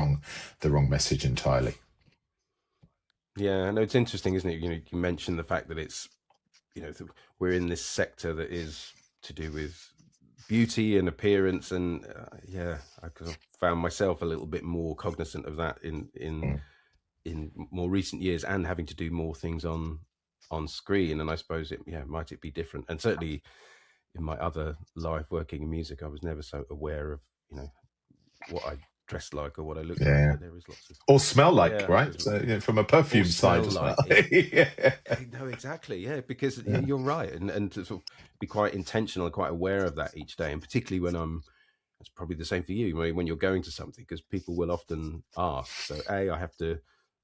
the wrong message entirely. Yeah, I know it's interesting, isn't it? You mentioned the fact that we're in this sector that is to do with beauty and appearance, and yeah, I kind of found myself a little bit more cognizant of that Mm. in more recent years, and having to do more things on screen. And I suppose might it be different, and certainly in my other life working in music, I was never so aware of what I dressed like or what I looked like. Yeah, But there is lots of, or smell like, yeah, I right? suppose, So you know, from a or perfume smell side as well. like. Yeah. No, exactly. Yeah, because Yeah. you're right, and to sort of be quite intentional and quite aware of that each day, and particularly when it's probably the same for you when you're going to something, because people will often ask. So a, I have to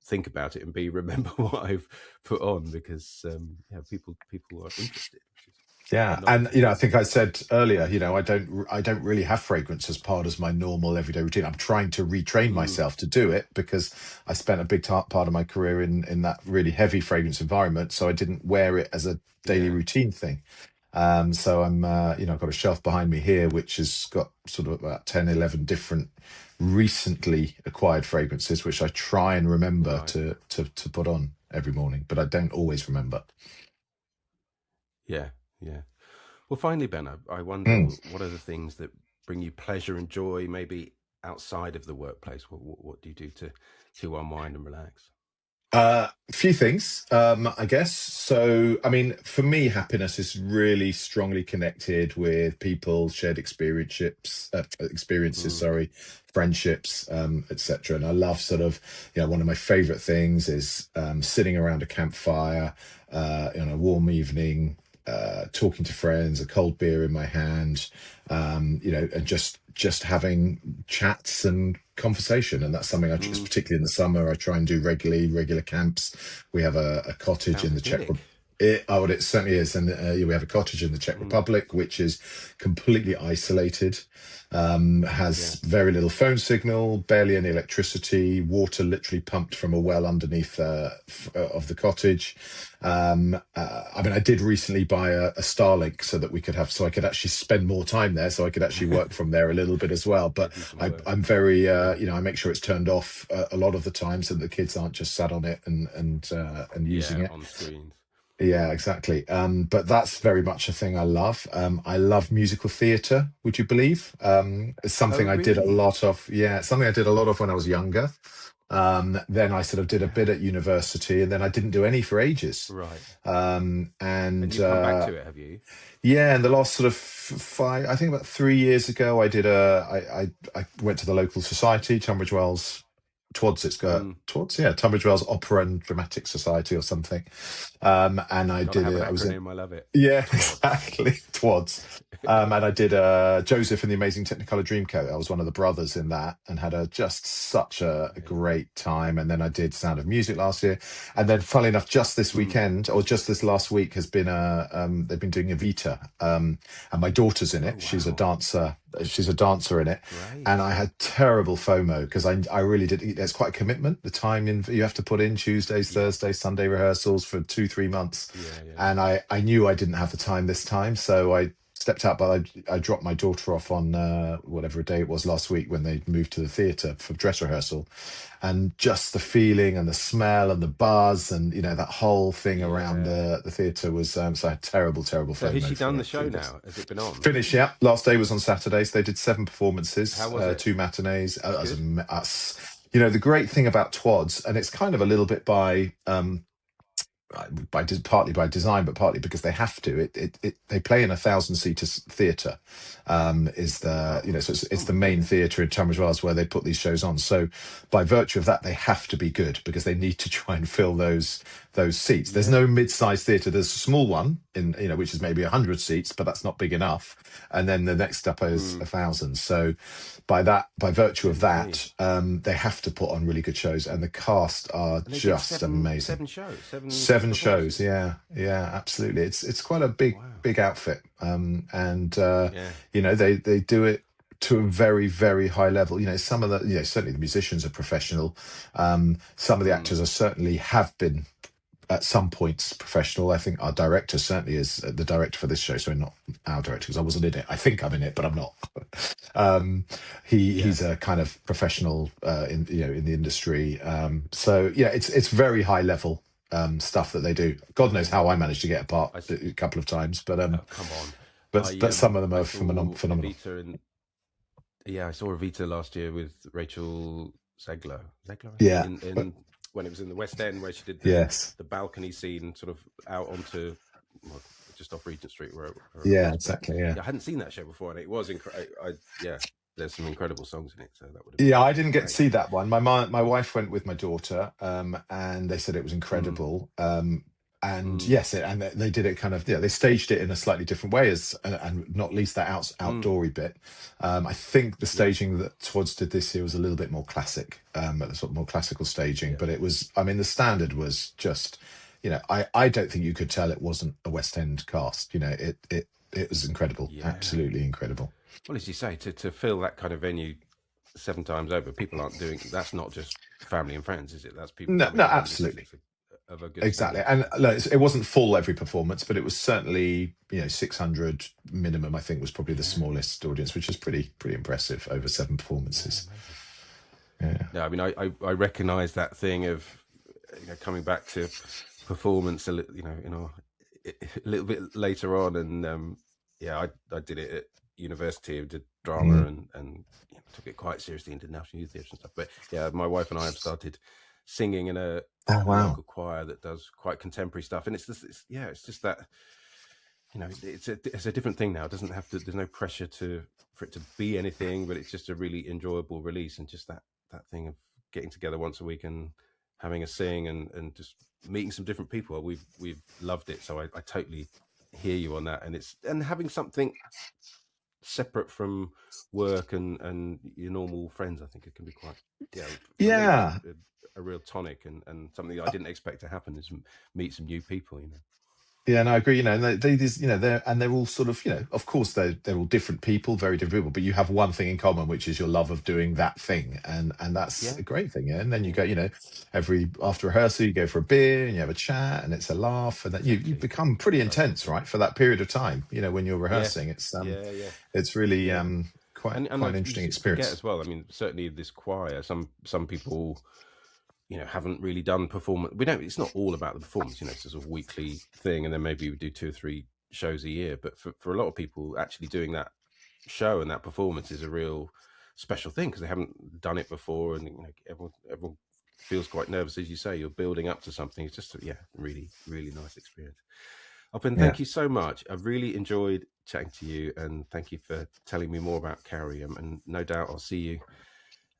think about it, and b, remember what I've put on, because yeah, people are interested, which is Yeah, and nice, you isn't know, I it? think I said earlier, you know, I don't really have fragrance as part of my normal everyday routine. I'm trying to retrain Mm, myself to do it because I spent a big part of my career in that really heavy fragrance environment, so I didn't wear it as a daily yeah. routine thing. So I'm, you know, I've got a shelf behind me here which has got sort of about 10, 11 different recently acquired fragrances, which I try and remember Right. to put on every morning, but I don't always remember. Yeah. Yeah. Well, finally, Ben, I wonder Mm. what are the things that bring you pleasure and joy, maybe outside of the workplace. What do you do to unwind and relax? A few things, I guess. So, I mean, for me, happiness is really strongly connected with people, shared experiences, Mm, sorry, friendships, etc. And I love sort of, you know, one of my favorite things is sitting around a campfire on a warm evening, talking to friends, a cold beer in my hand, you know, and just having chats and conversation. And that's something mm. particularly in the summer, I try and do regularly, regular camps. We have a cottage Sounds in the idyllic. It certainly is. And yeah, we have a cottage in the Czech Mm, Republic, which is completely isolated, yeah. has very little phone signal, barely any electricity, water literally pumped from a well underneath of the cottage. I mean, I did recently buy a Starlink so that so I could actually spend more time there, so I could actually work from there a little bit as well. Yeah, But do some work. I'm very, Yeah. you know, I make sure it's turned off a lot of the time so that the kids aren't just sat on it and using Yeah, it. on screens. Yeah, exactly. But that's very much a thing I love. I love musical theatre, would you believe? It's Oh, something I did a really? lot of. Yeah, it's something I did a lot of when I was younger. Then I sort of did a bit at university, and then I didn't do any for ages. Right. And And you've come back to it, have you? yeah, in the last sort of five, I think about 3 years ago, I went to the local society, Tunbridge Wells. Twads, it's got Mm. Twads, yeah, Tunbridge Wells Opera and Dramatic Society or something. And I Gotta did have an it. I was in, acronym. I love it. yeah, Twads. exactly. Twads. And I did Joseph and the Amazing Technicolor Dreamcoat. I was one of the brothers in that and had just such a Amazing. great time. And then I did Sound of Music last year. And then, funnily enough, just this Mm. weekend or just this last week has been they've been doing Evita, and my daughter's in Oh it. She's a wow. dancer. She's a dancer in it, and Great. I had terrible FOMO because I really did. It's quite a commitment. The time you have to put in Tuesdays, Yeah. Thursdays, Sunday rehearsals for 2-3 months, Yeah. Yeah. and I knew I didn't have the time this time, so I stepped out. But I dropped my daughter off on whatever day it was last week when they moved to the theatre for dress rehearsal, and just the feeling and the smell and the buzz and that whole thing around Yeah. the theatre was so I had terrible So has FOMO she done for the show 3 days. now? Has it been on? Finished, yeah. Last day was on Saturday, so they did 7 How performances, was it? 2 matinees. Good. The great thing about Twads, and it's kind of a little bit partly by design, but partly because they have to. They play in 1,000-seater theatre. Is the Wow. so Oh it's the my main goodness. theatre in Tunbridge Wells where they put these shows on. So by virtue of that, they have to be good because they need to try and fill those seats. There's Yeah. no mid-sized theatre. There's a small one in which is maybe 100 seats, but that's not big enough. And then the next up is Mm. 1,000. So by virtue of Goodness me. that, they have to put on really good shows, and the cast are And they did just amazing. seven shows, seven 7 shows, performances. yeah, yeah, absolutely. It's quite a Wow. big outfit, and Yeah. they do it to a very very high level. Some of the certainly the musicians are professional. Some of the Mm. actors are certainly have been at some points professional. I think our director certainly is the director for this show. So not our director because I wasn't in it. I think I'm in it, but I'm not. um, Yeah. he's a kind of professional in the industry. So yeah, it's very high level stuff that they do. God knows Yeah. how I managed to get a part I a couple of times, but oh, come on. but some of them I are saw phenomenal. Evita and yeah, I saw Evita last year with Rachel Zegler. Zegler, I think, Yeah, in when it was in the West End where she did yes, the balcony scene, sort of out onto well, just off Regent Street, wherever it yeah, was. But exactly, yeah. yeah, I hadn't seen that show before, and it was incredible. Yeah, there's some incredible songs in it, so that would have Yeah, been I didn't get to great. see that one. My wife went with my daughter, and they said it was Mm, incredible. And mm, yes, and they did it kind of, they staged it in a slightly different way, and not least that mm, outdoory bit. I think the yeah, staging that Swads did this year was a little bit more classic, sort of more classical staging. yeah, But it was, I mean, the standard was just, I don't think you could tell it wasn't a West End cast. It was incredible, yeah. absolutely incredible. Well, as you say, to fill that kind of venue 7 times over, people aren't doing that's not just family and friends, is it? That's people No, coming no, along just because absolutely. it's of a good Exactly, standard. and So look, it wasn't full every performance, but it was certainly 600 minimum. I think was probably the yeah, smallest audience, which is pretty impressive over 7 performances. amazing. Yeah, Yeah, I mean, I recognise that thing of coming back to performance a little bit later on, and yeah, I did it at university. I did drama mm. and took it quite seriously into national youth theatre and stuff. But yeah, my wife and I have started singing in Oh a wow, local choir that does quite contemporary stuff, and it's just that it's a different thing now. It doesn't have to. There's no pressure for it to be anything, but it's just a really enjoyable release, and just that thing of getting together once a week and having a sing and just meeting some different people. We've loved it, so I totally hear you on that, and having something separate from work and your normal friends. I think it can be quite for me it was yeah. a real tonic and something that I didn't expect to happen is meet some new people. Yeah, no, I agree. And they're all sort of, of course they're all different people, very different people, but you have one thing in common, which is your love of doing that thing, and that's Yeah, a great thing. Yeah, and then you yeah, go, every after rehearsal, you go for a beer and you have a chat, and it's a laugh, and then you exactly. become pretty intense, Precisely. right, for that period of time. When you're Yeah, rehearsing, yeah. it's really Yeah, and quite an you interesting just forget experience. as well. I mean, certainly this choir. Some people, haven't really done performance. We don't. It's not all about the performance. It's a sort of weekly thing, and then maybe we do 2 or 3 shows a year. But for a lot of people, actually doing that show and that performance is a real special thing because they haven't done it before, and everyone feels quite nervous, as you say. You're building up to something. It's just really really nice experience. Ben, Yeah. thank you so much. I've really enjoyed chatting to you, and thank you for telling me more about Kaorium. And no doubt I'll see you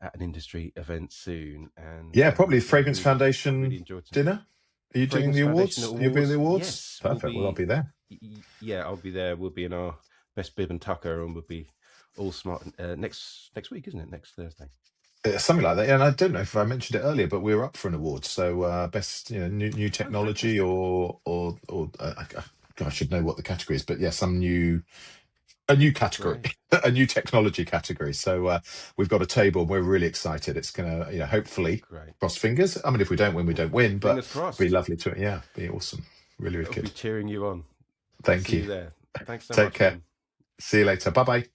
at an industry event soon. And Yeah, probably yeah, Fragrance really Foundation enjoyed it. dinner. Are you doing Fragrance the Foundation awards? You'll be at the Awards. awards? Yes, we'll Perfect. Well, I'll be. be there. Yeah, I'll be there. We'll be in our best bib and tucker, and we'll be all smart next week, isn't it? Next Thursday. Something like that. Yeah, and I don't know if I mentioned it earlier, but we're up for an award. So best, new Oh, technology, fantastic! I should know what the category is, but yeah, a new category, Great, a new technology category. So we've got a table, and we're really excited. It's gonna, hopefully, great. cross fingers. I mean, if we don't win, we don't win, but Fingers it'd be crossed. lovely to, yeah, be awesome. Really, really I'll be good. cheering you on. Thank See you. you there. Thanks so Take much, care. Ben. See you later. Bye bye.